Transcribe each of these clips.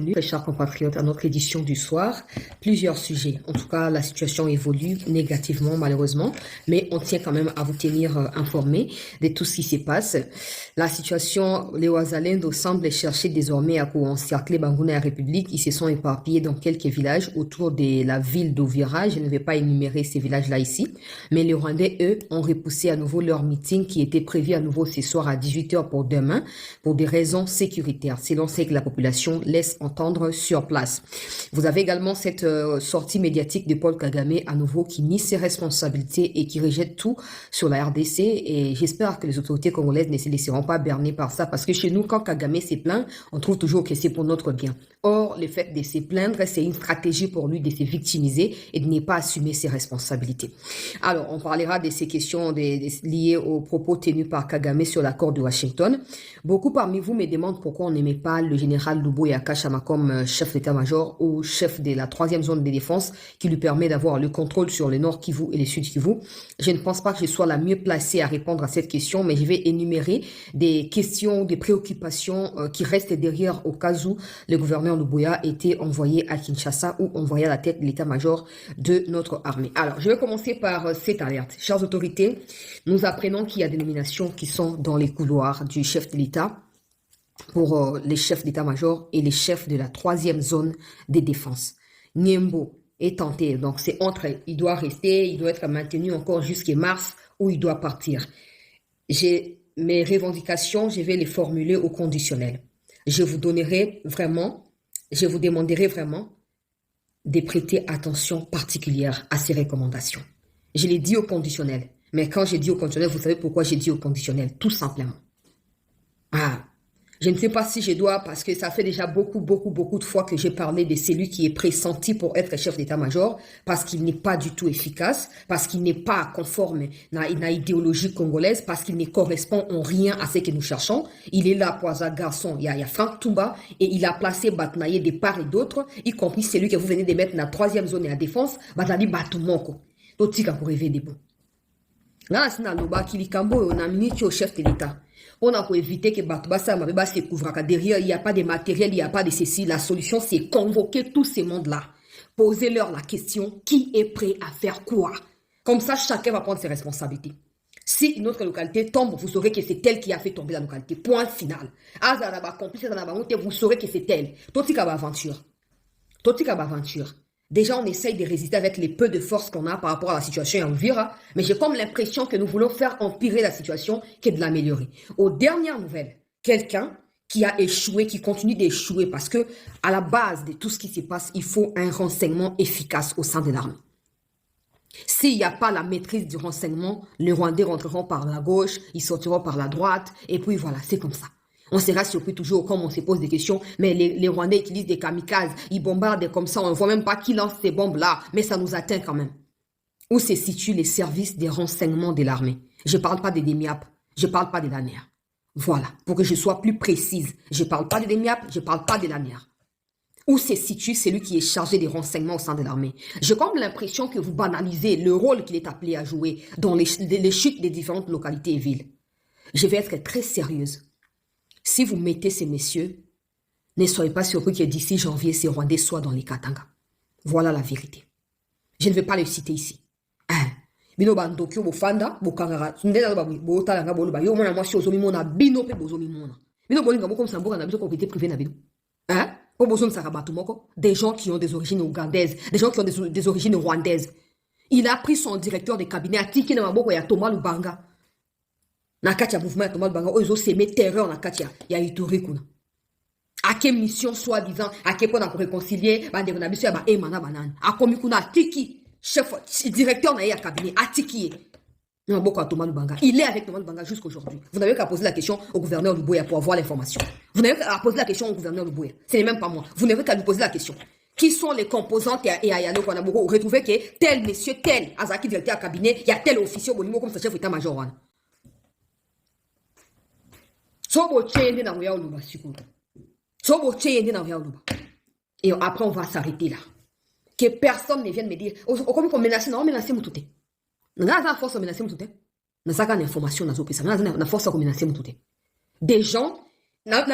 Bienvenue, très chers compatriotes, à notre édition du soir. Plusieurs sujets. En tout cas, la situation évolue négativement, malheureusement, mais on tient quand même à vous tenir informés de tout ce qui se passe. La situation, les Ouazalendo semblent chercher désormais à encercler Bangouna et la République. Ils se sont éparpillés dans quelques villages autour de la ville d'Ovira. Je ne vais pas énumérer ces villages-là ici, mais les Rwandais, eux, ont repoussé à nouveau leur meeting qui était prévu à nouveau ce soir à 18 h pour demain, pour des raisons sécuritaires, selon ce que la population laisse entendre sur place. Vous avez également cette sortie médiatique de Paul Kagame à nouveau qui nie ses responsabilités et qui rejette tout sur la RDC, et j'espère que les autorités congolaises ne se laisseront pas berner par ça, parce que chez nous, quand Kagame se plaint, on trouve toujours que c'est pour notre bien. Or, le fait de se plaindre, c'est une stratégie pour lui de se victimiser et de ne pas assumer ses responsabilités. Alors, on parlera de ces questions liées aux propos tenus par Kagame sur l'accord de Washington. Beaucoup parmi vous me demandent pourquoi on n'aimait pas le général Luboya Kachama comme chef d'état-major ou chef de la 3e zone de défense qui lui permet d'avoir le contrôle sur le Nord Kivu et le Sud Kivu. Je ne pense pas que je sois la mieux placée à répondre à cette question, mais je vais énumérer des questions, des préoccupations qui restent derrière au cas où le gouverneur Luboya était envoyé à Kinshasa ou envoyé à la tête de l'état-major de notre armée. Alors, je vais commencer par cette alerte. Chères autorités, nous apprenons qu'il y a des nominations qui sont dans les couloirs du chef de l'État pour les chefs d'état-major et les chefs de la 3e zone de défense. Niembo est tenté, donc c'est entre, il doit rester, il doit être maintenu encore jusqu'à mars ou il doit partir. Mes revendications, je vais les formuler au conditionnel. Je vous demanderai vraiment de prêter attention particulière à ces recommandations. Je l'ai dit au conditionnel, mais quand j'ai dit au conditionnel, vous savez pourquoi j'ai dit au conditionnel? Tout simplement. Je ne sais pas si je dois, parce que ça fait déjà beaucoup de fois que j'ai parlé de celui qui est pressenti pour être chef d'état-major, parce qu'il n'est pas du tout efficace, parce qu'il n'est pas conforme à une idéologie congolaise, parce qu'il ne correspond en rien à ce que nous cherchons. Il est là pour un garçon, il y a Franck Toumba, et il a placé Batnaye de part et d'autre, y compris celui que vous venez de mettre dans la 3e zone de la défense, Batali Batumoko. Totika pour rêver des bons. Là, c'est dans le bas qui on a mis au chef de l'État. On a pour éviter que Batubasa Mabeba se couvre. Derrière, il n'y a pas de matériel, il n'y a pas de ceci. La solution, c'est convoquer tous ces mondes-là. Posez-leur la question, qui est prêt à faire quoi? Comme ça, chacun va prendre ses responsabilités. Si une autre localité tombe, vous saurez que c'est elle qui a fait tomber la localité. Point final. Vous saurez que c'est elle. Totika aventure. Déjà, on essaye de résister avec les peu de force qu'on a par rapport à la situation en Vira, mais j'ai comme l'impression que nous voulons faire empirer la situation que de l'améliorer. Aux dernières nouvelles, quelqu'un qui a échoué, qui continue d'échouer, parce que à la base de tout ce qui se passe, il faut un renseignement efficace au sein de l'armée. S'il n'y a pas la maîtrise du renseignement, les Rwandais rentreront par la gauche, ils sortiront par la droite, et puis voilà, c'est comme ça. On sera surpris toujours comme on se pose des questions, mais les Rwandais utilisent des kamikazes, ils bombardent comme ça, on ne voit même pas qui lance ces bombes-là, mais ça nous atteint quand même. Où se situent les services des renseignements de l'armée? Je ne parle pas des DEMIAP, je ne parle pas de l'ANER. Voilà, pour que je sois plus précise, je ne parle pas de DEMIAP, je ne parle pas de l'ANER. Où se situe celui qui est chargé des renseignements au sein de l'armée? J'ai comme l'impression que vous banalisez le rôle qu'il est appelé à jouer dans les chutes des différentes localités et villes. Je vais être très sérieuse. Si vous mettez ces messieurs, ne soyez pas surpris que d'ici janvier, ces Rwandais soient dans les Katanga. Voilà la vérité. Je ne vais pas les citer ici. Bino bandokyo bofanda bokangara ndela ba botala nga bolo ba yo mona mwasi ozomi mona bino pe bozomi mona. Bino bolinga boko msamboka na biso propriété privée na bino. Po bozomi sakabatu moko, des gens qui ont des origines ougandaises, des gens qui ont des origines rwandaises. Il a pris son directeur de cabinet à tiki na maboko ya Thomas Lubanga. Na kati ya mouvement ya Thomas Lubanga oyo seme terreur na kati ya Ituri kuna. À quelle mission soi-disant, à quel point on a réconcilier bande na biso ya ba emana banane. A komi kuna tiki chef directeur na ya cabinet a tiki. Na maboko ya Thomas Lubanga. Il est avec Thomas Lubanga jusqu'aujourd'hui. Vous n'avez qu'à poser la question au gouverneur Luboya pour avoir l'information. Vous n'avez qu'à poser la question au gouverneur Luboya. Ce n'est même pas moi. Vous n'avez qu'à lui poser la question. Qui sont les composantes et à Yano Kwanaboko? Retrouvez que tel monsieur, tel Azaki directeur à cabinet, il y a tel officier au Bolimo comme ce chef d'état-major. Et après, on va s'arrêter là. Que personne ne vienne me dire, comme on menace, non, menacer tout. On a la force de menacer tout. On a une information dans l'opération. On a la force de menacer tout. Des gens Non.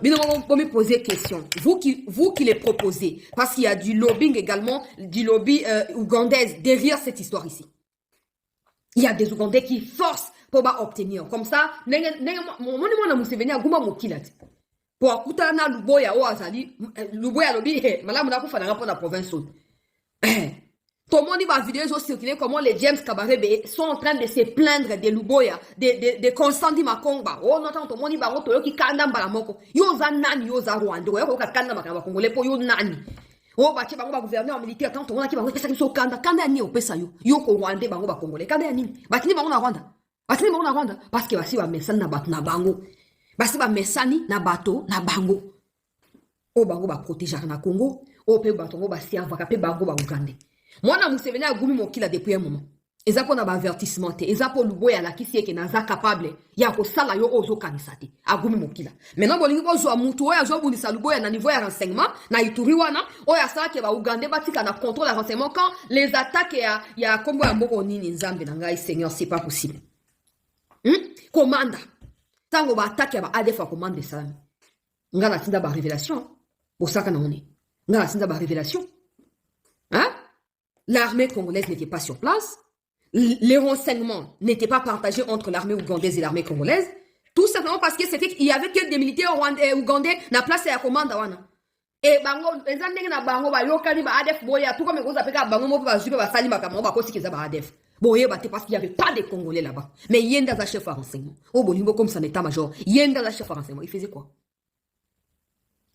Mais non, on me poser question. Vous qui les proposez, parce qu'il y a du lobbying également, du lobby ougandais derrière cette histoire ici. Il y a des Ougandais qui forcent pour obtenir. Comme ça, mon Museveni a gouma mokila. Pour akuta na luboya o azali, luboya lobby, malamu na kufa na rapport la province. Tout le monde va vidéo circuler comment les James Kabarebe sont en train de se plaindre de Luboya, de Constandi Makonga. Oh, non, tout le monde va roto qui kanda mbalamoko. Yo za nani, yo za Rwanda, yo ka kanda makamba Congolais pour yo nani. Oh, ba bango ba gouverneur militaire tant tout le monde qui va pesa ki so kanda ni opesa yo. Yo ko Rwanda bango ba Congolais. Kanda ni. Batini bango na Rwanda. Batini bango na Rwanda parce que basi ba mesani na bato na bango. Basi ba mesani na bato na bango. Oh, bango ba protéger na Congo. Oh, pe bato ba serva ka pe bango ba Uganda. Moi, na Museveni a goumi mokila depuis un moment. Eza pour na ba avertissement te. Eza pour luboya la kisi eke na za capable ya ko sala yo ozo kanisate. A goumi mokila. Maintenant bolingi bozo a mutu oya zo bundisa luboya na niveau ya renseignement na ituri wana oya sala ke ba Uganda batika na contrôle la renseignement quand les attaques ya kombo ya mboko nini nzambe na ngai Seigneur c'est pas possible. Commanda. Tango ba attaque ya ba ADF a commande ça. Ngana tinda ba révélation. Bosaka na one. Ngana tinda ba révélation. Hein? L'armée congolaise n'était pas sur place. Les renseignements n'étaient pas partagés entre l'armée ougandaise et l'armée congolaise. Tout simplement parce que c'était qu'il y avait que des militaires ougandais na place ya commande wana. Et bango ezandenge na bango ba yokani ba ADF boya tout comme vous appelez bango mo ba zupe ba sali makamo ba kosi kiza ba ADF. Boye ba parce qu'il y avait pas de Congolais là-bas. Mais yenda za chef de renseignement. Oh bolingo comme ça état-major. Yenda za chef de renseignement, il faisait quoi?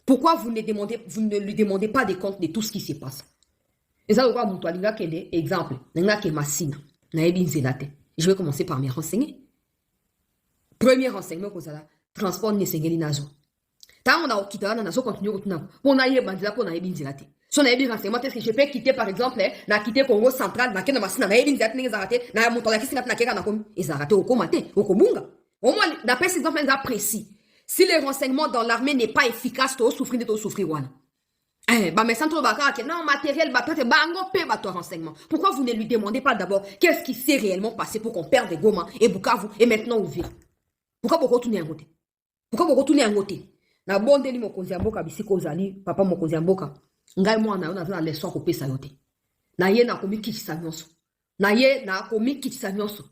Pourquoi vous ne lui demandez pas des comptes de tout ce qui se passe? Et ça, exemple, je vais commencer par mes renseigner. Premier renseignement, transport n'est nazo. Tant on a quitté, on a continué on a eu bandila qu'on a eu binzilate. Si on a eu renseignement, est-ce que je peux quitter par exemple, na quitter Congo central, na kena masina na eu binzilate n'est arrêté, na monto la kisina na kera na kom, ils arrêté au komate, au komunga. Au moins, d'après ces exemples précis, si les renseignements dans l'armée n'est pas efficace, tu souffrir de tout souffrir wana. Mais sans trop non, matériel, renseignement. Pourquoi vous ne lui demandez pas d'abord qu'est-ce qui s'est réellement passé pour qu'on perde Goma et Bukavu et maintenant Uvira? Pourquoi vous retournez en côté? Pourquoi vous retournez en côté? Na bonde ni mokonzi mboka bisiko zali, papa mokonzi mboka. Ngai mwana na na leçon ko pesa yote. Na ye na komi kitisa nyonso. Na ye na komi kitisa nyonso.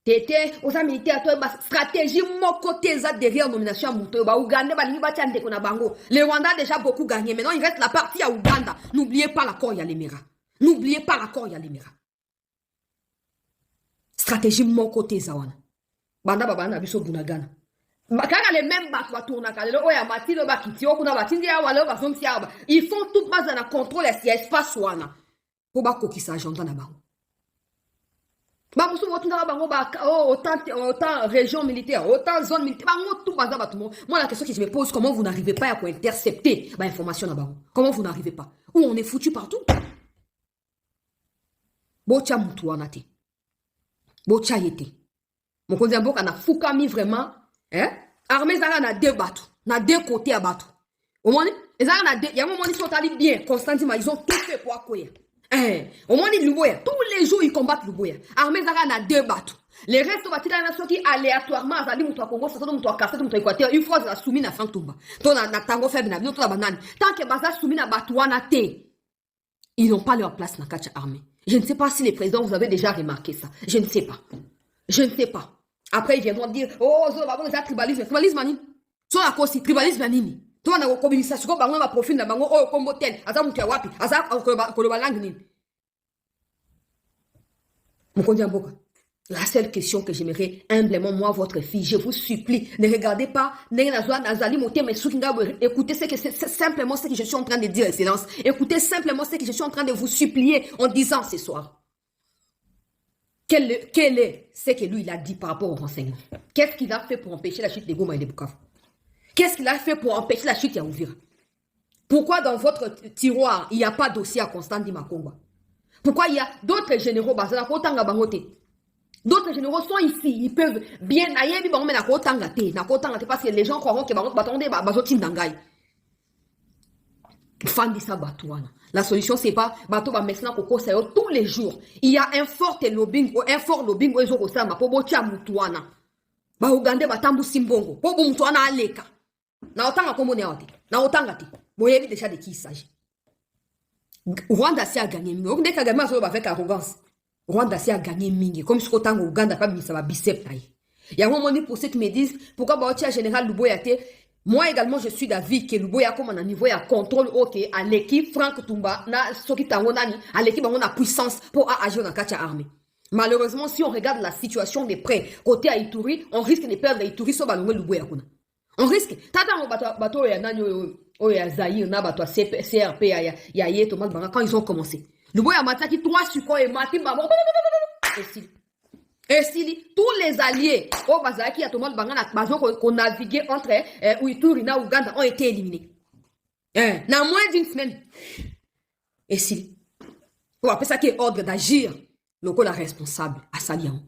Tete, aux militaires, toi, stratégie, mon côté, ça derrière nomination à Mouto, bah, Ouganda, bah, l'Iba, tiens, dès qu'on a bango. Les Rwandais a déjà beaucoup gagné. Maintenant, il reste la partie à Ouganda. N'oubliez pas l'accord Yalemera. N'oubliez pas l'accord Yalemera. Stratégie, mon côté, Zawana. Banda, baba, na biso, bunagana. Quand les mêmes bateaux, bah, tournent, quand les oya, mati, le bakiti, okuna, batindi, ya, wale, bah, zomsi, ya, ils font toute base dans la contrôle, et si espace, wana. Pour bako qui s'agente dans la bango. Autant région militaire, autant zone militaire, moi la question que je me pose, comment vous n'arrivez pas à intercepter l'information là-bas? Comment vous n'arrivez pas? Où on est foutu partout? Bocha mutuana te. Bocha yete. Mon konzi mboka na fukami vraiment, hein? Armée zara na deux bateaux, na deux côtés à bateau. Au moins, les zara na deux, il y a un moment ils sont allés bien, Constantin, ils ont tout fait pour accueillir. Au moins, tous les jours, ils combattent Luboya. Armée Zara a deux bateaux. Les restes de la nation qui aléatoirement, ça dit, Moutoua Congo, ça dit, Moutoua Kassé, Moutoua Équateur, une fois, ça soumis à Fantoumba. Ton na tango faible, na bien, ton banane. Tant que Baza soumis à Batouana T, ils n'ont pas leur place dans la catch armée. Je ne sais pas si les présidents, vous avez déjà remarqué ça. Je ne sais pas. Je ne sais pas. Après, ils viendront dire, oh, ça, tribalisme. Tribalisme, Manini. Soit à cause, tribalisme, Manini. Toi, on a une communication, on a un profil, on a un combo tel, Aza Moutia Wapi, Aza Kolobalang. La seule question que j'aimerais humblement, moi, votre fille, je vous supplie, ne regardez pas, écoutez simplement ce que je suis en train de dire, Excellence. Écoutez simplement ce que je suis en train de vous supplier en disant ce soir. Quel est ce que lui, il a dit par rapport au renseignement? Qu'est-ce qu'il a fait pour empêcher la chute des Goma et des Bukavu? Qu'est-ce qu'il a fait pour empêcher la chute Yaouvira? Pourquoi dans votre tiroir, il n'y a pas de dossier à Constant Dimakongwa? Pourquoi il y a d'autres généraux d'autres généraux sont ici, ils peuvent bien parce que les gens croiront que la solution, c'est pas tous les jours. Il y a un fort lobbying, un fort lobbying pour Ouganda, Batambu Simbongo, pour Aleka. Na otanga kombo ne ote. Na otanga te. Boyebi déjà de qui il s'agit. Rwanda a gagné mingi. On dit que Kagame a avec arrogance. Rwanda a gagné mingi. Comme si autant Ouganda pas mis ça va bicep taille. Il y a un moment pour ceux qui me disent pourquoi Baotia général Luboya te. Moi également je suis d'avis que Luboya comme un niveau à contrôle ok à l'équipe Franck Tumba na soki tango nani à l'équipe on a puissance pour agir dans la armée. Malheureusement si on regarde la situation de près côté à Ituri, on risque de perdre Ituri sur Balongwe Luboya kuna. On risque. Tata on bateau ya nani ya Zaïre na bateau CRP ya Yeto Malbanga quand ils ont commencé. Luboya mataki 3 suko et mati babo. Et si tous les alliés au Bazaki à Thomas Bangana qu'on naviguait entre Uituri et Ouganda ont été éliminés. Dans moins d'une semaine. Et si on appelle ça qui est ordre d'agir, le coup la responsable à Salian.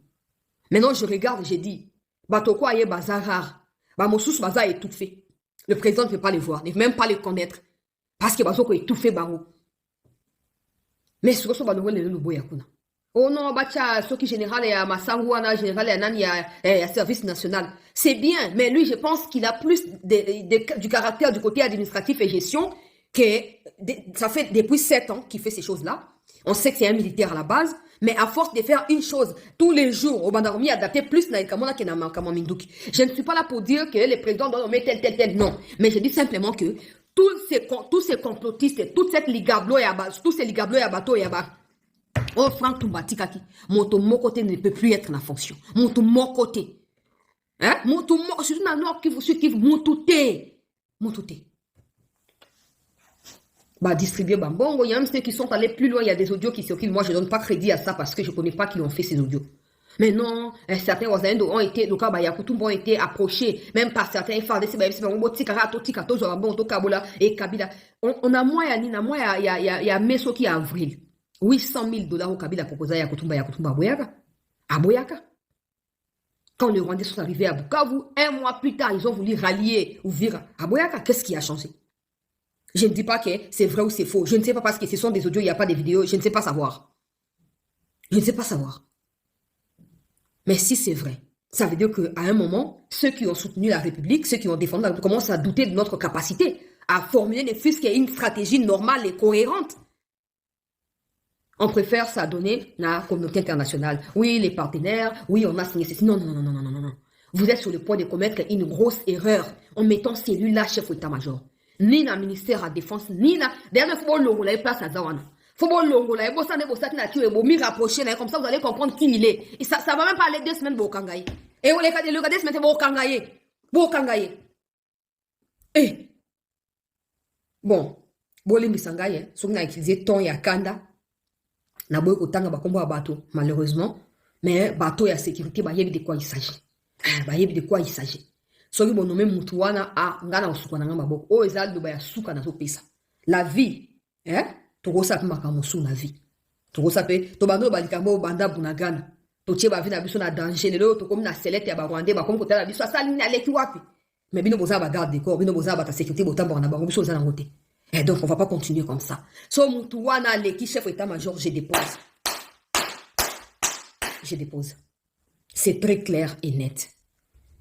Maintenant je regarde, j'ai dit, Batoko aye bazar rare, Bamosous bazar étouffé. Le président ne peut pas les voir, ne peut même pas les connaître. Parce que Bazoko étouffé Baro. Mais ce que ce Banoé le Boyakuna. Oh non, Bacha, ce qui général est à Massangouana, général est à Nani, à service national. C'est bien, mais lui, je pense qu'il a plus du caractère du côté administratif et gestion que ça fait depuis 7 ans qu'il fait ces choses-là. On sait que c'est un militaire à la base, mais à force de faire une chose tous les jours, au Bandaromi adapté plus na Kamona que na Minduki. Je ne suis pas là pour dire que les présidents doivent nommer tel, non. Mais je dis simplement que tous ces complotistes, toute cette ligablo et tous ces ligablo et bateau et oh, Franck Tumbatikaki, mon côté ne peut plus être en fonction. Mon côté. Hein? Mon surtout dans le nord qui vous suit, mon touté. Bah, distribuer Bambongo, il y a même ceux qui sont allés plus loin, il y a des audios qui circulent. Moi, je ne donne pas crédit à ça parce que je ne connais pas qui ont fait ces audios. Mais non, certains Wazendo ont été, le cas Bayakutumbo ont été approchés, même par certains FARDC, et Kabila. On a moins, il y a Meso qui est avril. $800,000 au Kabila proposé à Yakutumba à Boyaka. Quand les Rwandais sont arrivés à Bukavu, 1 mois plus tard, ils ont voulu rallier Ouvira à Boyaka. Qu'est-ce qui a changé? Je ne dis pas que c'est vrai ou c'est faux. Je ne sais pas parce que ce sont des audios, il n'y a pas de vidéos. Je ne sais pas savoir. Mais si c'est vrai, ça veut dire qu'à un moment, ceux qui ont soutenu la République, ceux qui ont défendu la République, commencent à douter de notre capacité à formuler ne fût-ce qu'une stratégie normale et cohérente. On préfère s'adonner à la communauté internationale. Oui, les partenaires, oui, on a signé ceci. Non. Vous êtes sur le point de commettre une grosse erreur en mettant celui-là chef d'état-major. Ni dans le ministère de la Défense, ni dans... D'ailleurs, il faut que la place à Zawana. Il faut que vous rapprocher, comme ça vous allez comprendre qui il est. Et ça va même pas aller 2 semaines pour Kangaye. Et le cas 2 semaines pour Kangaye. Eh. Bon, Boli Misangaye, ce qu'on a utilisé ton yakanda. Na boy kotanga bakombo ya bateau malheureusement mais bateau ya sécurité ba yebi de quoi il s'agit soki bon nommé mutu wana ngana usuka na ngamba boko o ezali ba ya suka na to pesa la vie to ko sa maka musu na vie to ko sa pe to bando ba likambo banda bunagana to tie ba vie na biso na danger lelo to komi na selete ya ba Rwandais ba komi kotala biso asali ni aleki wapi mais bino boza ba garde corps bino boza ba ta sécurité botambo na bango biso za na ngote. Et donc, on ne va pas continuer comme ça. So, Moutouana, l'équipe chef d'état-major, je dépose. C'est très clair et net.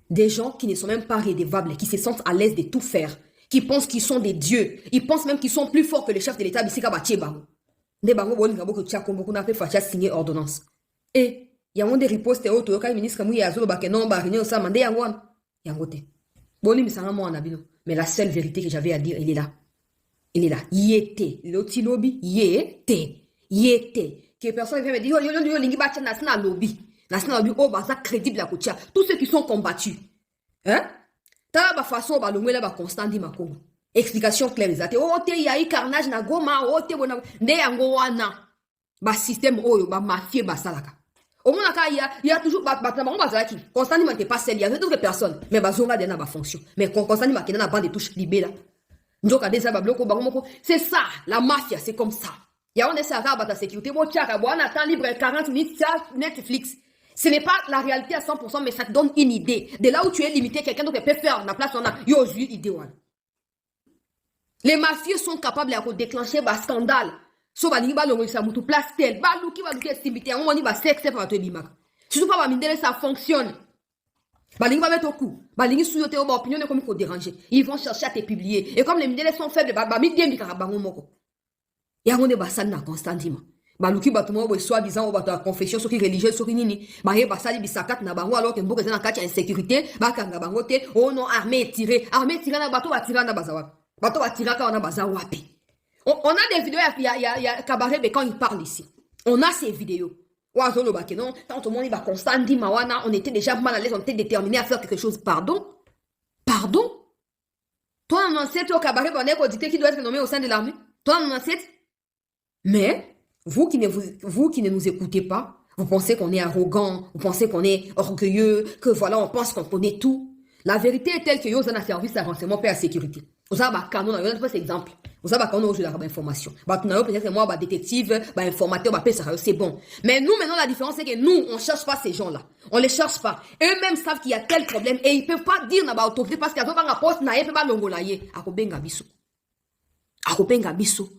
Des gens qui ne sont même pas rédevables, qui se sentent à l'aise de tout faire, qui pensent qu'ils sont des dieux. Ils pensent même qu'ils sont plus forts que le chef de l'État, Bissika Batie Bango. Des Bango, Bolingabo, que Tchakombo, qu'on a fait Facha signer ordonnance. Et, il y a des ripostes et autres, quand le ministre Mouya Azolo Bakenon, Barignon, Samandé, Yangon. Yangote. Bolim, ça m'a moi, mais la seule vérité que j'avais à dire, elle est là. Il est là. Yété. L'autre lobby. Yété. Que personne vient me dire, yo, lingi bacha national lobby. National lobby, oh, bah, ça crédible la kotia. Tous ceux qui sont combattus. Hein? T'as la façon, bah, l'ongwe là, bah, constant dit ma kongo. Explication claire, les athées. Oh, te, y a eu carnage na goma, oh, te, bona, ne yango wana. Bah, système, oh, bah, mafie, bah, salaka. Au moins, il y a toujours, bah, Constant dit, t'es pas seul, il y a d'autres personnes. Mais, bah, zonga, n'a pas fonction. Mais, Constant dit, qui n'a pas de touche libé là. C'est ça, la mafia, c'est comme ça. Il y a un SRA à ta sécurité, on attend libre 40 minutes, Netflix. Ce n'est pas la réalité à 100%, mais ça te donne une idée. De là où tu es limité, quelqu'un d'autre peut faire la place, on a idée. Les mafieux sont capables de déclencher un scandale. Sauf que place tel, surtout pas ça fonctionne. Balingi va mettre au coup. Balingi sous yote oba opinion comme qu'on déranger. Ils vont chercher à te publier. Et comme les médias sont faibles, bah mi bien bika bango moko. Ya ngone basali na constantement. Baluki batumo bo soi-disant oba ta confession soki religieuse soki nini. Ba ye basali bisakat na bango alors que mboka na kati insécurité, ba kanga bango te. Oh non, armée tirée na bato ba tirana na bazawa. Bato ba tiraka na bazawa wapi. On a des vidéos, il y a Cabaret quand il parle ici. On a ces vidéos. Non, quand tout le monde va constant dit Mawana, on était déjà mal à l'aise, on était déterminé à faire quelque chose. Pardon? Pardon? Toi, on sait au Cabaret, on est audité qui doit être nommé au sein de l'armée. Toi, on sait. Mais, vous qui ne nous écoutez pas, vous pensez qu'on est arrogant, vous pensez qu'on est orgueilleux, que voilà, on pense qu'on connaît tout. La vérité est telle que vous avez un service de renseignement pour la sécurité. Vous avez un canon, vous avez un exemple. Vous avez un canon de l'information. Peut-être moi, détective, informateur, c'est bon. Mais nous, maintenant, la différence, c'est que nous, on ne cherche pas ces gens-là. On ne les cherche pas. Eux-mêmes savent qu'il y a tel problème et ils ne peuvent pas dire dans l'autorité parce qu'il y a un poste, ils ne peuvent pas l'ongolayer. Akobenga biso. Akobenga biso.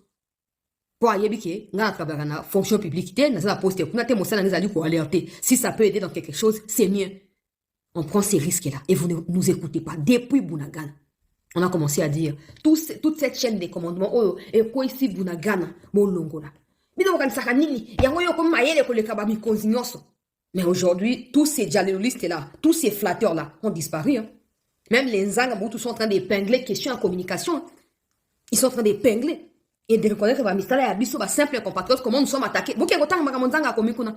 Pour ayebi que, na travailler na fonction publique, na la poste, kuna te mosala nizali ko alerter. Si ça peut aider dans quelque chose, c'est mieux. On prend ces risques-là et vous ne nous écoutez pas. Depuis Bunagana, on a commencé à dire toute cette chaîne de commandement, oh, et quoi ici Bunagana, bon longola. Mais aujourd'hui, tous ces dialoguistes-là, tous ces flatteurs-là ont disparu. Hein. Même les Nzanga, tous sont en train d'épingler question en communication. Ils sont en train d'épingler et de reconnaître que Mistala et Abisso, simple compatriotes, comment nous sommes attaqués. Vous qui avez autant de communication.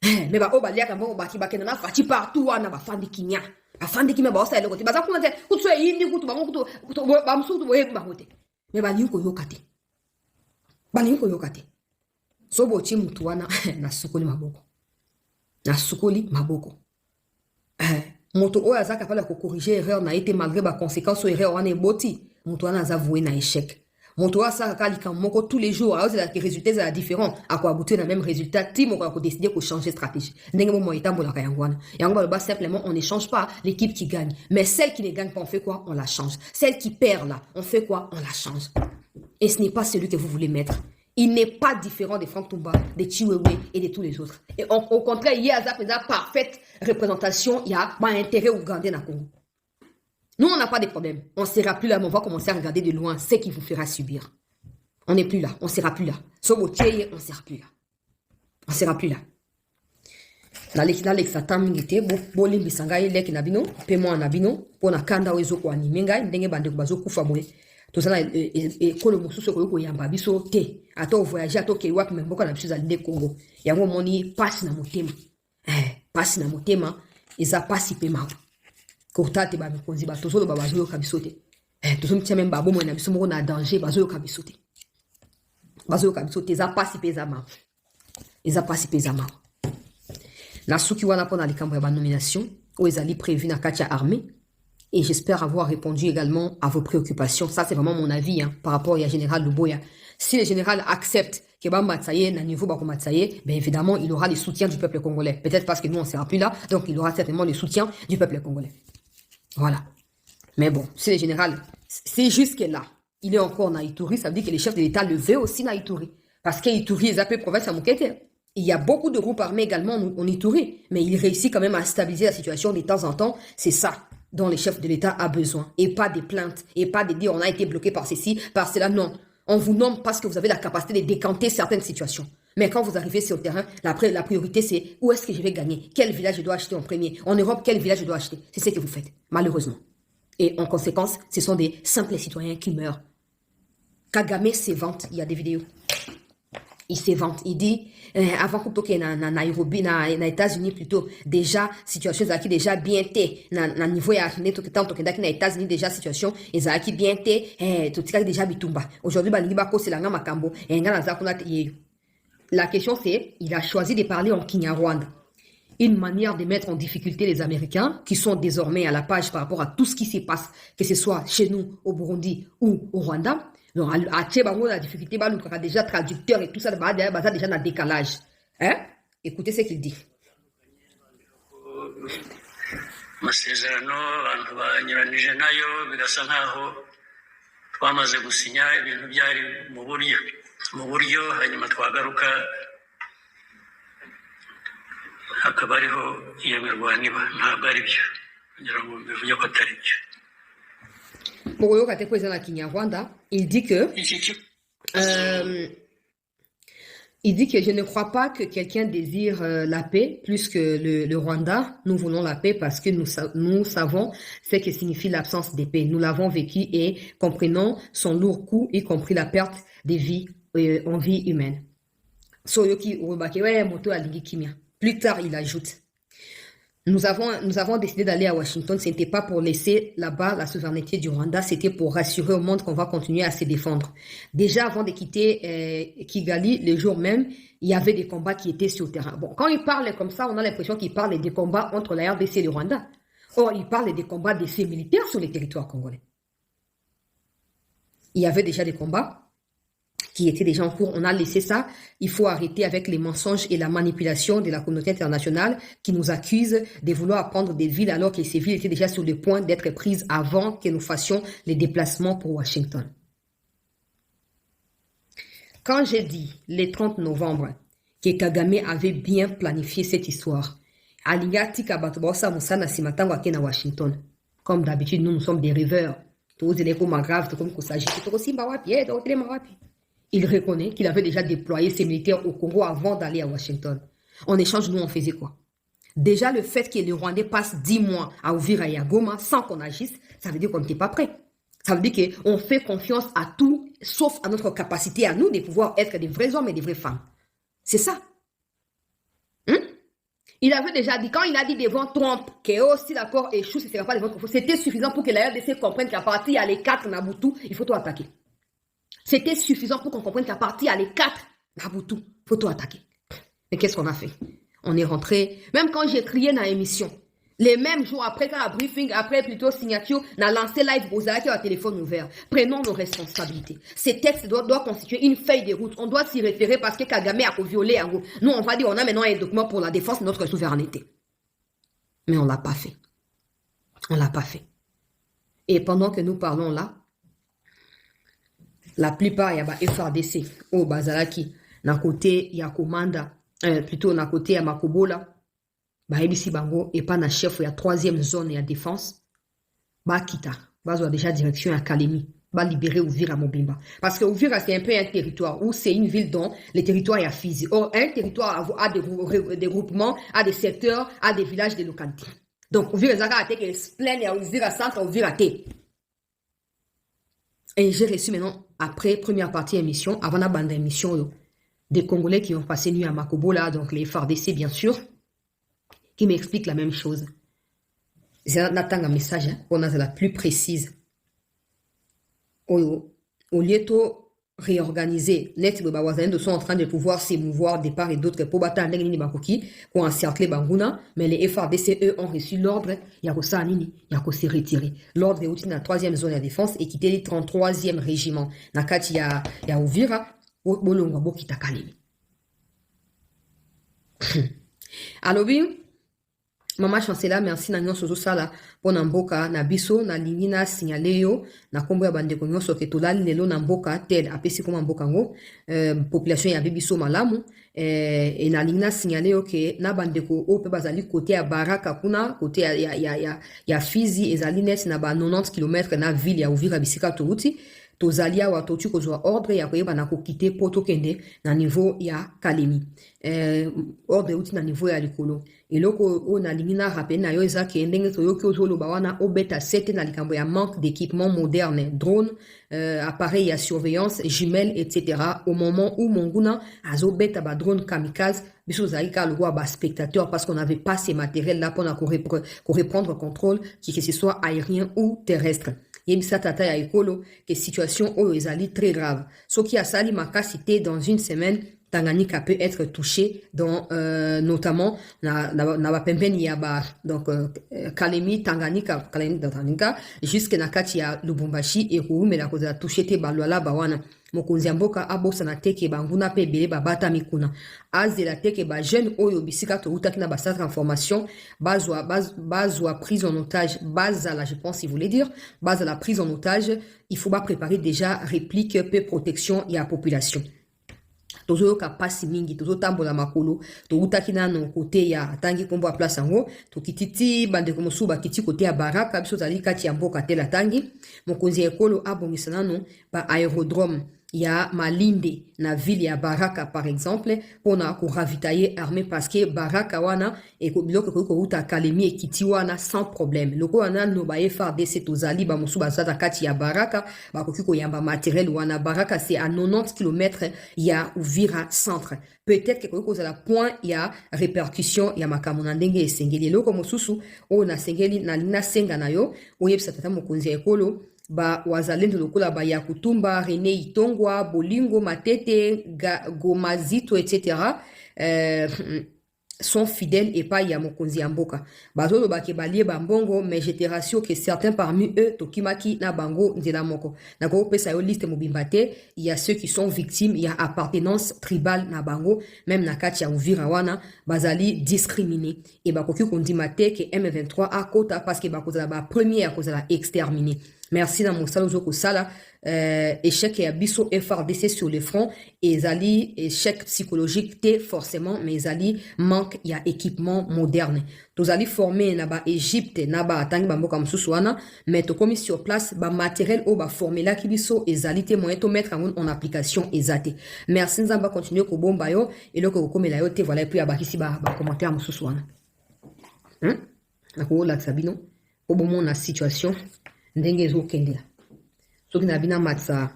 Mais bah, oh, bah, liaka bon, bah, qui bah, n'a fati partout, on a bah, fandi kinya. Bah, fandi kinya, bah, ça, le côté. Bah, ça, qu'on a dit, kutu, yindi, kutu, bah, bah, msutu, bah, côté. Mais bah, nyuko yokate. Bah, nyuko yokate. So, bo, chi, mutuana, na sukoli maboko. Na sukoli maboko. Moto, oh, aza capable de corriger erreur, na été malgré, bah, conséquence, erreur, on est boti. Mutuana, aza voué na échec. Mon toit, ça, tous les jours, alors, les résultats sont différents. À quoi aboutir le même résultat, Tim, on va décider de changer de stratégie. Simplement, on ne change pas l'équipe qui gagne. Mais celle qui ne gagne pas, on fait quoi? On la change. Celle qui perd là, on fait quoi? On la change. Et ce n'est pas celui que vous voulez mettre. Il n'est pas différent de Franck Toumba, de Chiwewe et de tous les autres. Et au contraire, il y a une parfaite représentation, il y a un intérêt ougandais dans le Congo. Nous, on n'a pas de problème. On ne sera plus là, mais on va commencer à regarder de loin ce qui vous fera subir. On n'est plus là. On ne sera plus là. On ne sera plus là. On ne sera plus là. Dans l'exatam milité, boli bisanga ile kinabino, paiement nabino, pour na kanda wezo ko animenga, ndenge bande ko bazo kufa boye. To sana e kolo mususu ko yamba biso te. Ato voyager ato ke wap memboka na biso za ndeko Congo. Yango moni passe na motema. Passe na motema, eza passe paiement. Kotate ba mikonzi ba tozolo ba bazo kabisote tozo mtia même babo mo na biso moko na danger bazo kabisote za pasi pezama na suki wana pona likambo ya ba nomination o ezali prévu na katia armée et j'espère avoir répondu également à vos préoccupations. Ça c'est vraiment mon avis hein, par rapport à général Luboya. Si le général accepte que Bambatsaye na niveau Bakomatsaye, ben évidemment il aura le soutien du peuple congolais. Peut-être parce que nous on sera plus là, donc il aura certainement le soutien du peuple congolais. Voilà. Mais bon, c'est le général. C'est juste que là, il est encore en Ituri. Ça veut dire que les chefs de l'État le veulent aussi en Ituri. Parce qu'Ituri est appelé province à Moukete. Il y a beaucoup de groupes armés également en Ituri. Mais il réussit quand même à stabiliser la situation de temps en temps. C'est ça dont les chefs de l'État ont besoin. Et pas des plaintes. Et pas de dire on a été bloqué par ceci, par cela. Non. On vous nomme parce que vous avez la capacité de décanter certaines situations. Mais quand vous arrivez sur le terrain, la priorité c'est où est-ce que je vais gagner? Quel village je dois acheter en premier? En Europe, quel village je dois acheter? C'est ce que vous faites, malheureusement. Et en conséquence, ce sont des simples citoyens qui meurent. Kagame s'évente, il y a des vidéos. Il s'évente, il dit, avant que tu na Nairobi, na États-Unis plutôt, déjà, situation qui déjà bien té, na niveau ya ne tant que na États-Unis déjà situation, qui bien té, tout déjà bitumba. Aujourd'hui, ba ko c'est la makambo, et ngana za kuna la question c'est, il a choisi de parler en Kinyarwanda. Une manière de mettre en difficulté les Américains, qui sont désormais à la page par rapport à tout ce qui se passe, que ce soit chez nous, au Burundi ou au Rwanda. Donc, à Tchebango, la difficulté, bah, nous avons déjà traducteur et tout ça, bah, déjà dans le décalage. Hein? Écoutez ce qu'il dit. Amasezerano abantu banyuranije nayo bigasa nkaho twamaze gusinya ibintu byari mu buryo hanyuma twagaruka hakaba ariho iyo mirwano iba ntabwo ari byo kugira ngo bivuge ko atari byo. Moroyo Kate président à Kinyarwanda, il dit que je ne crois pas que quelqu'un désire la paix plus que le Rwanda. Nous voulons la paix parce que nous savons ce que signifie l'absence de paix. Nous l'avons vécu et comprenons son lourd coût, y compris la perte des vies en vie humaine. Soyoki Urubake, ouais, moto alingi kimia. Plus tard, il ajoute, nous avons décidé d'aller à Washington. Ce n'était pas pour laisser là-bas la souveraineté du Rwanda, c'était pour rassurer au monde qu'on va continuer à se défendre. Déjà, avant de quitter Kigali, le jour même, il y avait des combats qui étaient sur le terrain. Bon, quand il parle comme ça, on a l'impression qu'il parle des combats entre la RDC et le Rwanda. Or, il parle des combats de ces militaires sur les territoires congolais. Il y avait déjà des combats qui étaient déjà en cours. On a laissé ça. Il faut arrêter avec les mensonges et la manipulation de la communauté internationale qui nous accuse de vouloir prendre des villes alors que ces villes étaient déjà sur le point d'être prises avant que nous fassions les déplacements pour Washington. Quand j'ai dit le 30 novembre que Kagame avait bien planifié cette histoire, Aligati Kabatobosa Moussana Simatango Akena Washington. Comme d'habitude, nous sommes des rêveurs. Tous les coups graves, comme Kosaji, il reconnaît qu'il avait déjà déployé ses militaires au Congo avant d'aller à Washington. En échange, nous, on faisait quoi? Déjà, le fait que les Rwandais passent 10 mois à Uvira et à Goma sans qu'on agisse, ça veut dire qu'on n'était pas prêt. Ça veut dire qu'on fait confiance à tout, sauf à notre capacité à nous de pouvoir être des vrais hommes et des vraies femmes. C'est ça. Il avait déjà dit, quand il a dit devant Trump que si l'accord échoue, ce ne sera pas devant Trump, c'était suffisant pour que la RDC comprenne qu'à partir il y a les 4 Nabutu, il faut tout attaquer. C'était suffisant pour qu'on comprenne qu'à partir il y a les 4 Nabutu, il faut tout attaquer. Mais qu'est-ce qu'on a fait? On est rentré, même quand j'ai crié dans l'émission, les mêmes jours après, quand la briefing, après plutôt signature, on a lancé live Bozala qui a un téléphone ouvert. Prenons nos responsabilités. Ces textes doivent constituer une feuille de route. On doit s'y référer parce que Kagame a violé en gros. Nous, on va dire, on a maintenant un document pour la défense de notre souveraineté. Mais on ne l'a pas fait. On ne l'a pas fait. Et pendant que nous parlons là, la plupart, il y a FRDC, au Bazalaki, d'un côté, il y a Komanda, plutôt d'un côté, il y a Makobola. Bahebisi Bango et pas na chef il y a 3e zone et à défense ba kita bazo déjà direction à Kalemi ba libérer Uvira Mobimba parce que Uvira c'est un peu un territoire où c'est une ville dont le territoire est à Fizi. Or un territoire a des groupements, a des secteurs, a des villages, des localités. Donc Uvira zaka a été que se plaît à Uvira centre Uvira té. Et j'ai reçu maintenant après première partie émission avant la bande émission des Congolais qui ont passé nuit à Makobola, donc les FARDC bien sûr, qui m'explique la même chose. J'attends un message, on a la plus précise. Au lieu de réorganiser, les Tibouabawazans sont en train de pouvoir s'émouvoir de part et d'autre pour battre les Bakoki, pour encercler Banguna, mais les FRDC, eux, ont reçu l'ordre, il y a ça Nini, il y a se retirer. L'ordre est aussi dans la 3e zone de défense et quitter le 33e régiment. Nakati, il y a Uvira, Bolonga, Bokita Kalemi. Alors, oui, Mama Chancela, merci na nyonso zosala pona mboka na biso na lingi na signale yo na kombo ya bandeko nyonso ke tolali lelo na mboka tel apesi koma mboka ngo population ya biso malamu et na lingi na signale yo ke na bandeko o pe bazali côté ya Baraka kuna côté ya Fizi ezali net na ba 90 km na ville ya Uvira bisika touti tozali awa totu kozwa ordre ya koyeba na kokite poto kende na niveau ya Kalemi ordre uti na niveau ya likolo eloko o na lingina rappel na yo eza ke ndenge toyoki ozoloba wana obeta sete na likambo ya manque d'équipement moderne drone appareil ya surveillance jumelles etc. au moment où monguna azobeta ba drone kamikaze biso zaika le ba spectateur parce qu'on n'avait pas ces matériels là pour reprendre contrôle que ce soit aérien ou terrestre. Yebisa tata ya ekolo que situation oyo ezali très grave. Soki asali makasité dans une semaine Tanganyika peut être touché dans notamment na pembeni ya ba donc Kalemi Tanganyika jusqu'à nakati ya Lubumbashi et Ruumela koza touché te balwala bawana mokonzi mboka abosa na teke banguna pe bele babata mikuna azela teke ba jeune oyo bisika to utaki na ba centre information bazwa prise en otage bazala je pense il voulait dire bazala prise en otage il faut pas préparer déjà réplique peu protection et à population. tozo ka pasi mingi tozo tambola makolo to utaki nano côté ya tangi kombo a place yango to kititi bande ko musuba kiti côté ya baraka biso zali kati ya mboka tela tangi mokonzi ekolo abongisa nano ba aérodrome ya Malinde na ville ya Baraka par exemple pona ko ravitailler armée parce que Baraka wana et ko biloko ko uta kalemi ekiti wana sans problème loko wana no ba FARDC tozali ba musuba zata kati ya Baraka ba ko yamba matériel wana Baraka c'est à 90 km ya Uvira centre peut-être que ko za la point ya répercussion ya makamona ndenge esengeli loko mususu o na sengeli na lina senga nayo o yebisa tata mokonzi ekolo ba wazalendo lokola ba ya kutumba René Itongwa Bolingo Matete Gomazito etc sont fidèles et pas ya mokonzi ya mboka bazolo ba ke balie ba mbongo mais j'étais rassuré que certains parmi eux tokimaki na bango nzela moko na ko pesa yo liste mobimba te il y a ceux qui sont victimes il y a appartenance tribale na bango même na kati ya Uvira wana bazali discriminés et ba koki kondima te que M23 a kota parce que ba kozala ba premier a kozala exterminé. Merci dans mon salon Zoko Sala. Échec et abisso FARDC sur le front. Et zali échec psychologique t forcément, mais zali manque y a équipement moderne. Tous ali formé na ba Égypte na ba tangi ba mboka msusuana, mais to commis sur place ba matériel au ba formé la kibiso et zali te moyen to mettre en application ezate. Merci nzamba continuer ko bomba yo et le ko komela yo te voilà puis abakisi ba commentaire msusuana. Na ko la sabino au moment na situation ndenge ezokendela soki na bina matsa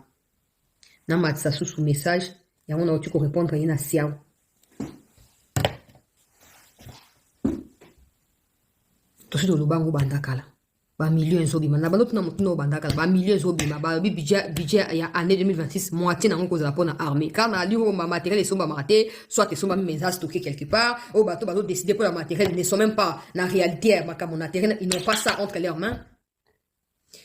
susu message yango na oti ko répondre ye na siao tosi tolobango bandakala ba millions ezobima na banotina motuna bandakala ba millions ezobima ba budget ya année 2026 moitié nango kozala mpona armée car na livre ma matériel esombamaka te soit esombami mais eza stocké quelque part o bato bazodécide mpo na matériel ne sont même pas na réalité ya makambo na terrain ils n'ont pas ça entre leurs mains.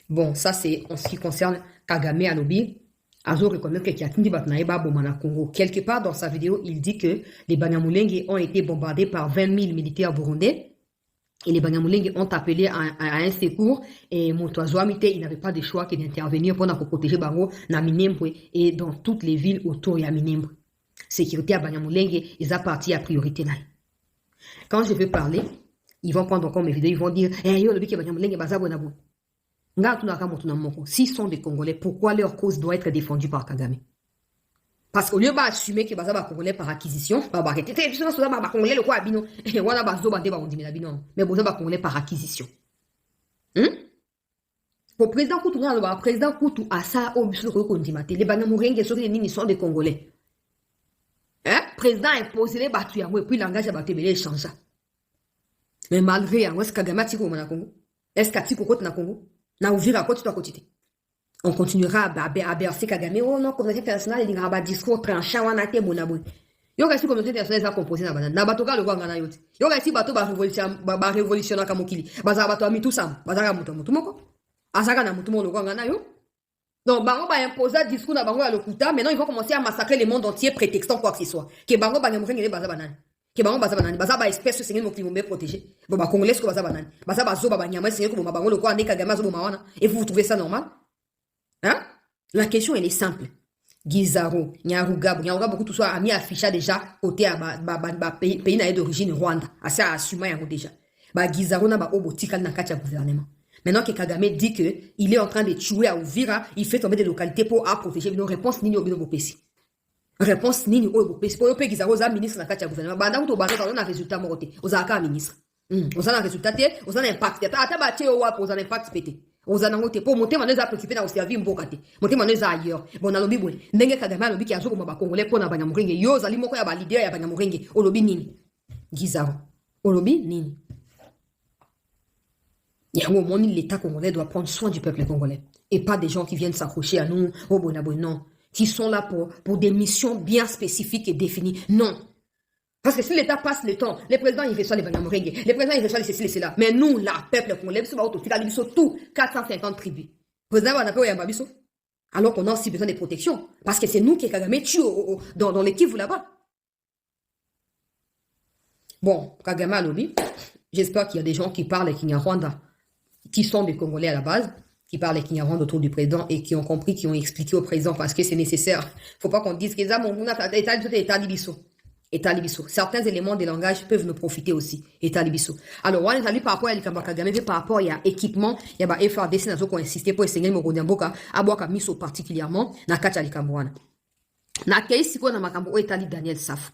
Bon, ça c'est en ce qui concerne Kagame Alobi. Azo reconnaît qu'il y a Tindi Batnaïba Bomana Congo. Quelque part dans sa vidéo, il dit que les Banyamulenge ont été bombardés par 20 000 militaires burundais. Et les Banyamulenge ont appelé à un secours. Et Moutouazouamite, il n'avait pas de choix que d'intervenir pour protéger Bango, na Minembwe et dans toutes les villes autour de Minembwe. Sécurité à Banyamulenge, ils ont parti à priorité. Quand je vais parler, ils vont prendre encore mes vidéos, ils vont dire, yo, le biki Banyamulenge, Bazabonabou. S'ils sont des Congolais, pourquoi leur cause doit être défendue par Kagame? Parce qu'au lieu d'assumer que Baza Congolais par acquisition, Congolais le quoi abino, mais Baza Congolais par acquisition. Pour président Koutou, le président Koutou a ça au monsieur de les Banyamulenge sont des Congolais. Président imposé les battus et puis langage à battre les change. Mais malgré, est-ce Kagame a tiré au Congo? Est-ce qu'Atiko côte na Congo? Na Uvira côté toi côté. On continuera à bercer Kagame. Oh non, communauté internationale, il y a un discours tranchant, on a été bonabou. Yo ga si communauté internationale a composé na banane. Na batoka le kwanga na yote. Yo ga si bato ba révolutionnaire kamokili. Baza bato ami tout ça. Baza ga mutu moko. Azaka na mutu mo le kwanga na yo. Donc bango ba imposer discours na bango à lokuta. Maintenant ils vont commencer à massacrer le monde entier prétextant quoi que ce soit. Que bango ba ngamukenge baza banane. Que bango baza banane baza ba espèce ce ngene mokili mombe protéger bon ba congolais ko baza banane baza bazo ba nyama ce ngene ko bango le quoi ndeka gama zo wana et vous trouvez ça normal hein? La question elle est simple. Gizaro Nyarugabo tout soit a mis affiché déjà côté à pays na d'origine Rwanda asa assumé yango déjà ba Gizaro na ba obotika na kati ya gouvernement. Maintenant que Kagame dit que il est en train de tuer à Uvira, il fait tomber des localités pour protéger nos réponses ni au bopesi. Réponse nini oyo bopesi po yo pe Gizaro za ministre na kati ya gouvernement banda kuto baza na résultat moko te ozaka ministre oza na résultat te oza na impact ata ba tie wa oza na impact pété oza na ngote po monter maneza préoccupé na servir mboka te monter maneza ailleurs bon na lobi boy ndenge Kagame lobi ki azoko ba congolais po na Banyamulenge yo zali moko ya ba leader ya Banyamulenge olobi nini Gizaro olobi nini yango moni l'état congolais doit prendre soin du peuple congolais et pas des gens qui viennent s'accrocher à nous au bonabo non qui sont là pour des missions bien spécifiques et définies. Non. Parce que si l'État passe le temps, les présidents, ils reçoivent les Banyamulenge, les présidents, ils reçoivent les ceci, les cela. Mais nous, là, peuple congolais, nous avons tout 450 tribus. Le président, on a pas Yambabiso. Alors qu'on a aussi besoin de protection. Parce que c'est nous qui Kagame tue dans les Kivu là-bas. Bon, Kagame a lobby. J'espère qu'il y a des gens qui parlent et qui y a Rwanda, qui sont des Congolais à la base, qui parlent et qui rendent autour du président et qui ont compris, qui ont expliqué au président parce que c'est nécessaire. Faut pas qu'on dise que ça, mon État libiso. Certains éléments de langage peuvent nous profiter aussi. État libiso. Alors, on a par rapport à l'Ikambakagame, par rapport à l'équipement, il y a FRDC n'a pas insisté pour essayer de Mokodamboka, à boire miso particulièrement, na kacha likambouana. Na kei siko na makambo État Daniel Saf.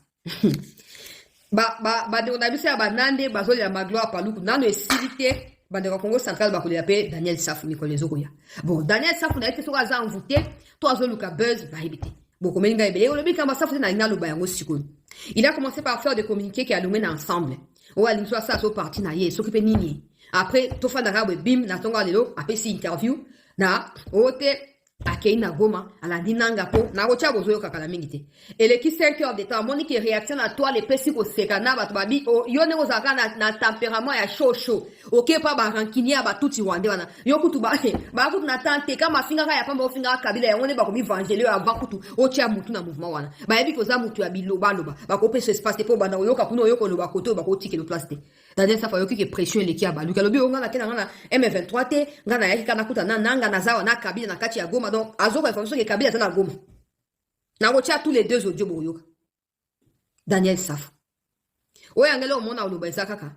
On a vu ça, nande, bazoli la magloire par l'oukou, nando esivité, de Congo central, bah, appelle Daniel Saf, bon, Daniel Saf, on a été sur hasard envoûté, toi, Zoluka Buzz, bah, éviter. Bon, comme il il a commencé par faire des communiqués qui allumaient ensemble. Ouais, il soit ça, parti, na ye, s'occuper nini. Après, tofa na rabe bim, na tonga lelo, après si interview, na, ote, akei na goma, ala dinanga po, na rocha bozoyo kakala mingite. Et les qui 5 heures de temps, monique réaction à toi, les pessi ko sekana, batbabi, yone ozaka na tempérament ya chaud. Ok, pas barankini ya batuti wande wana. Yokutu ba, kutu na tante, kama finga ya pamba ofinga kabila, yone ba komi vangele avant kutu, ocha mutu na mouvement wana. Ba ebi koza mutu ya biloba loba, ba kope se espace po bana yoka kuno yoko loba koto, ba kotike le place. Daniel Safa yoki ke pression le kia balu. Kalobi onga na kena ngana M23 te, ngana yaki kana kuta na nanga na zawa na kabila na kati ya goma. Donc, azo kwa information que kabila tana goma. Na rocha tous les deux audio boyoka. Daniel Safa. Oya ngelo mona oloba ezakaka.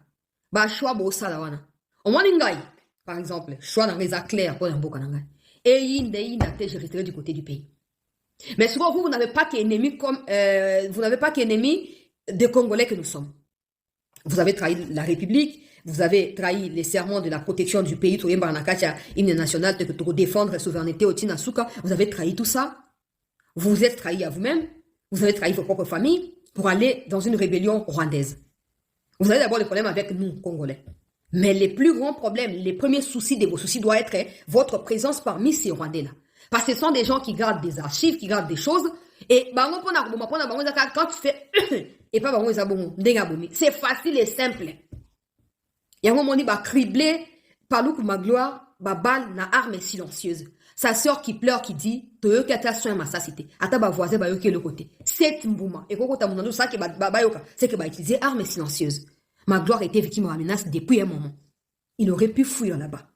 Ba choix bo sala wana. Omoni ngai, par exemple, choix na ngeza clair pour mboka na ngai. Et yinde te je resterai du côté du pays. Mais souvent vous n'avez pas qu'ennemi comme vous n'avez pas qu'ennemi des Congolais que nous sommes. Vous avez trahi la République, vous avez trahi les serments de la protection du pays, hymne national, pour défendre la souveraineté au Tinasuka. Vous avez trahi tout ça. Vous vous êtes trahi à vous-même. Vous avez trahi vos propres familles pour aller dans une rébellion rwandaise. Vous avez d'abord le problème avec nous, Congolais. Mais les plus grands problèmes, les premiers soucis de vos soucis doivent être votre présence parmi ces Rwandais-là. Parce que ce sont des gens qui gardent des archives, qui gardent des choses. Et quand tu fais... Et pas c'est facile et simple. Il y a un moment où il va cribler par l'où ma gloire, balle na arme silencieuse. Sa sœur qui pleure, qui dit, Toyo kata soin ma cité. Ata ba voisin ba yoke le côté. C'est mbouma. Et koko ta munando ça que ba yoka, c'est que ba utiliser arme silencieuse. Ma gloire était victime de la menace depuis un moment. Il aurait pu fuir là-bas.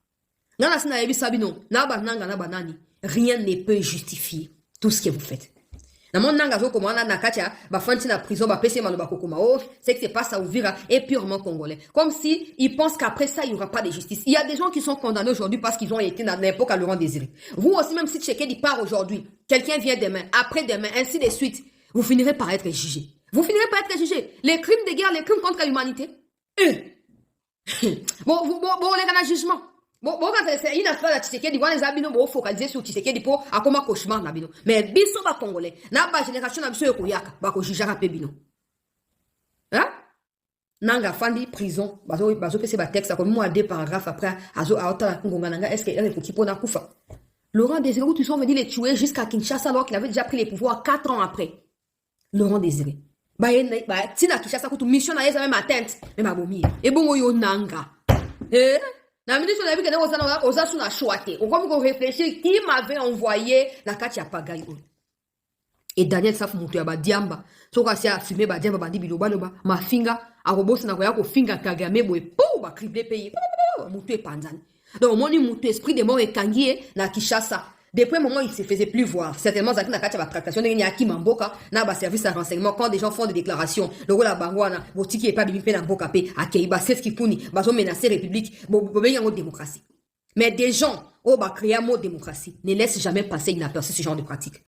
Nana sina yebi sabino, na ba nanga na banani. Rien ne peut justifier tout ce que vous faites. Na mon nanga zo komana na katia ba fanti na prison ba pese mano ba kokoma oh c'est que c'est pas ça ouvira est purement congolais comme si ils pensent qu'après ça il y aura pas de justice. Il y a des gens qui sont condamnés aujourd'hui parce qu'ils ont été dans l'époque à Laurent Désiré. Vous aussi même si Tshisekedi part aujourd'hui, quelqu'un vient demain, après-demain, ainsi de suite, vous finirez par être jugé. Vous finirez par être jugé. Les crimes de guerre, les crimes contre l'humanité. Bon les gars jugement. Bon, c'est une affaire de Tshisekedi, les abino bo focaliser sur Tshisekedi pour akoma cauchemar na bino. Mais biso ba congolais, na ba génération na biso yokoyaka, ba ko jujaka pe bino. Hein? Nanga fandi prison, bazo pese ba texte comme moi deux paragraphes après azo aota ngonga nanga est-ce que elle est pour na kufa. Laurent Désiré, tu sont venu les tuer jusqu'à Kinshasa alors qu'il avait déjà pris les pouvoirs 4 ans après. Laurent Désiré. Tina Kinshasa kutu mission na yesa même atteinte, même abomi. Et bon yo nanga. Na ministre de la vie que oza suna choate. On comme qu'on réfléchit qui m'avait envoyé la carte ya pagaille. Et Daniel Saf mutu ya ba diamba. Soka sia fumer ba diamba bandi biloba loba. Ma finga a robosi na koya ko finga Kagame boy pou ba cribler pays. Mutu e panzani. Donc mon mutu esprit de mort et kangié na Kinshasa. Depuis un moment, il ne se faisait plus voir. Certainement, ça n'a pas de tractation. Il y a qui m'emboca, n'a pas service à renseignement. Quand des gens font des déclarations, le rôle à Bangwana, Botiki est pas bien fait dans Bokape, à Keiba, c'est ce qui punit, bazo menacer République, il y a une démocratie. Mais des gens, oh, bah, créer un mot démocratie, ne laissent jamais passer inaperçu ce genre de pratique.